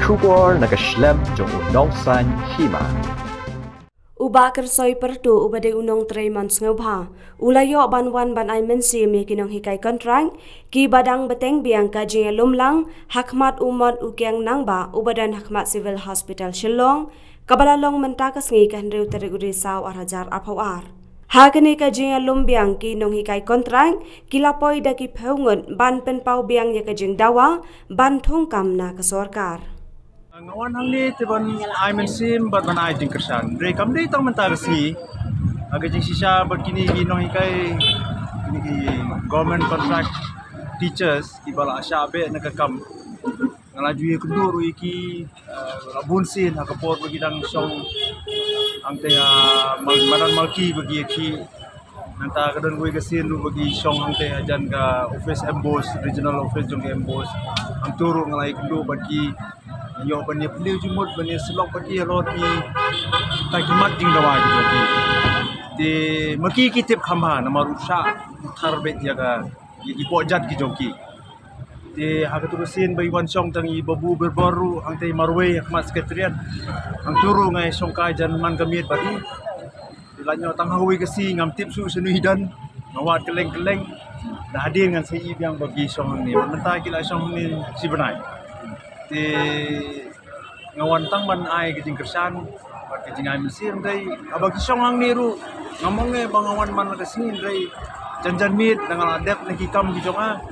Shubor nakaslem jong unongsan hima. Uba kersoy pertu uba de unong 3 months ngobha. Ulayo banwan ban ay mensi mi kinong hikay kontrang ki badang beteng biang kajing lumlang hakmat umot ukyang nangba ubadan hakmat civil hospital Shillong kabalalong mentakas ngi kanriu teriguri saw arajar apawar. Hagani kajing lumbiang ki nong hikay kontrang kilapoy daki peungun ban penpau biang ya kajing dawa ban thungkam na kasorkar. Ngawan hang ni tiban ay mensim bat man ay jingkersan. Dre kam dei tang mentarasi. Aga jing sisa bat kini ginong ikai kini government contract teachers ibala asyabe nakakam. Ngalaju ye kundur iki bunsin hakapor bagi dang song angte madan malki bagi ki nanta kadon gue kesin lu bagi song angte ajan ka office emboss regional office jong emboss ang turu ngalai kundur bagi yo bani piliu jumut bani selok bagi roti takimat jing dawa gitu di maki kitip khamba nama rusha tharbet jaga yi bojat ki joki di hakatusin bai wan song tangi babu berbaru angtai marwe khmat sekretariat ang turu ngai songka jan man gamit badi dilanyo tang hawi kesi ngam tip su senu hidan ngawat keleng-keleng dah hadir dengan sei yang bagi song ni mentah kila song ni si benai di ngawan tang man ai ke jingkersan ke jingai mesin dai abagi song hang niru ngamonge bangawan man ke sini dai janjan mit dengan adep lagi kam di jonga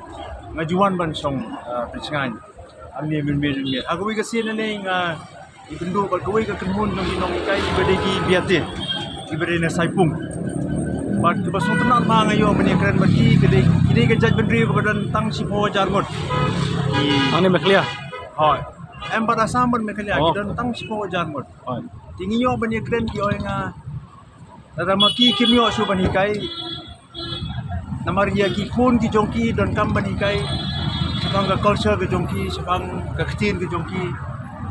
ngajuan ban song pencingan amni min aku ke sini ni nga ibendu ba goi ke kenmun nong inong kai ibadegi biate ibadena saipung bat ke basung tenang ma ngayo meni keren bagi gede ini ke jaj bendri badan tang sipo jarngot Angni meklia. Hoi. Em pada samban meklia dan tang sipo jarngot. Hoi. Tingi yo bani keren ki oi nga. Dara ki kimyo su bani kai. Namar ya ki kun ki jongki dan kam bani kai. Sebang ka culture ke jongki, sebang ka kecil ke jongki.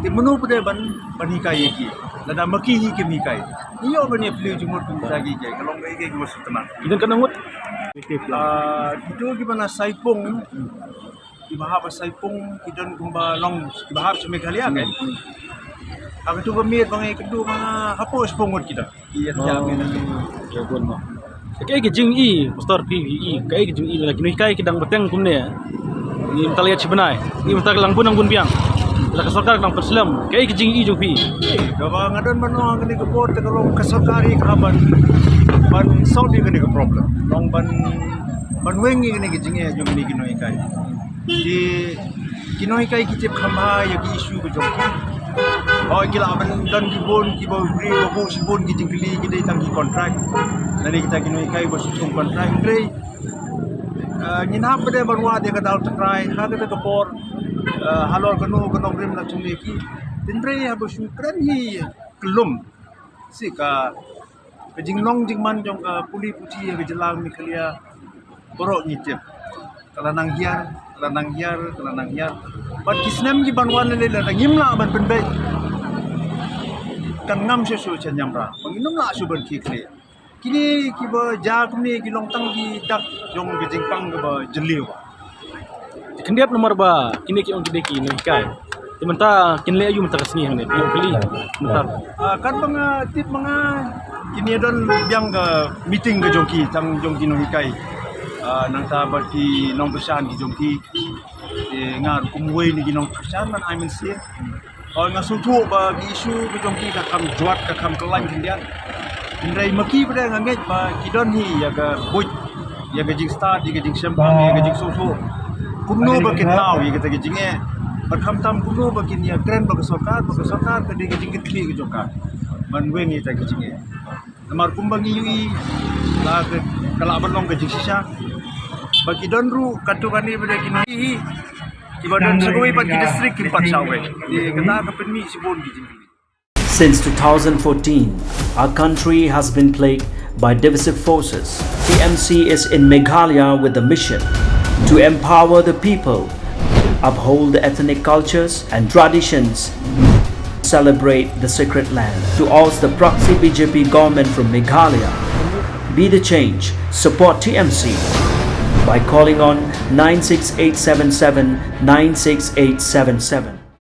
Di menu pada bani kai ki. Dara maki hi kimi kai. Iyo bani pli jumur kun lagi kai. Kalau ngai kai gua tenang. Idan kanangut. Itu gimana saipung ibahap saipung idan kumba long ibahap sa Meghalaya kan ang tu gamit mga ikadu mga hapos pungot kita iya jamin Ya bon mo. Kay jing i pastor PVE kay jing i lagi noi kay kidang beteng kumne. Ni mtaliat sibenai. Ni mtag lang bunang bun biang. La kasarkar lang perslam kay jing i jung pi. Gawa ngadon mano ang kani kapor tagalong kasarkari kaban ban Saudi kani ka problem. Long ban wengi kani jing e jung ni ginoi kay. Di kinoi kai kitip khamba yagi issue ko jongki oh kila ban dan gibon gibo bri go sibon gi jingli gi dei tangi contract nari kita kinoi kai bo susung contract grei nyinap bade barwa de ka dal trai ha ka kapor halor kanu grim na chungli ki tindre ha bo shukran hi klum sika jingnong jingman jong ka puli puci ga jelang miklia borok ngitip kalanang hiar bat kisnem gi banwan le la ngimla ban penbe kan ngam su chen nyamra nginum la su ban kikle kini ki ba ja kumni gi long tang gi dak jong gi jingpang ga ba jeliu Kendiap nomor ba kini ki on ki noi kai. Timenta kinle ayu menta kasni hang ne piu kili. Menta. Kan mga tip mga kini don biang ga meeting ga jongki tang jongki noi kai nang tabat ki nong pesan ki jongki ngar kumwe ni ginong pesan man I mean see nga sutu ba gi isu ki jongki ka kam juat ka kam kelan kindian indrai maki pada nganget ba kidon hi ya ga boy ya ga jing start ya ga jing sempang ya ga jing susu kumno ba kin naw ya ga jing e ba kham tam kumno ba kin ya kren ba ka sokar ka di ga jing kitli ga jokar man wengi ta ga jing e namar kumbangi yui la ga kala banong ga jing sisa bagi donru katugani pada kini ibadan segoi bagi distrik Kimpat Sawe di kata kepenmi sibon di jingli. Since 2014, our country has been plagued by divisive forces. TMC is in Meghalaya with the mission to empower the people, uphold the ethnic cultures and traditions, celebrate the sacred land. To oust the proxy BJP government from Meghalaya, be the change, support TMC by calling on 96877 96877.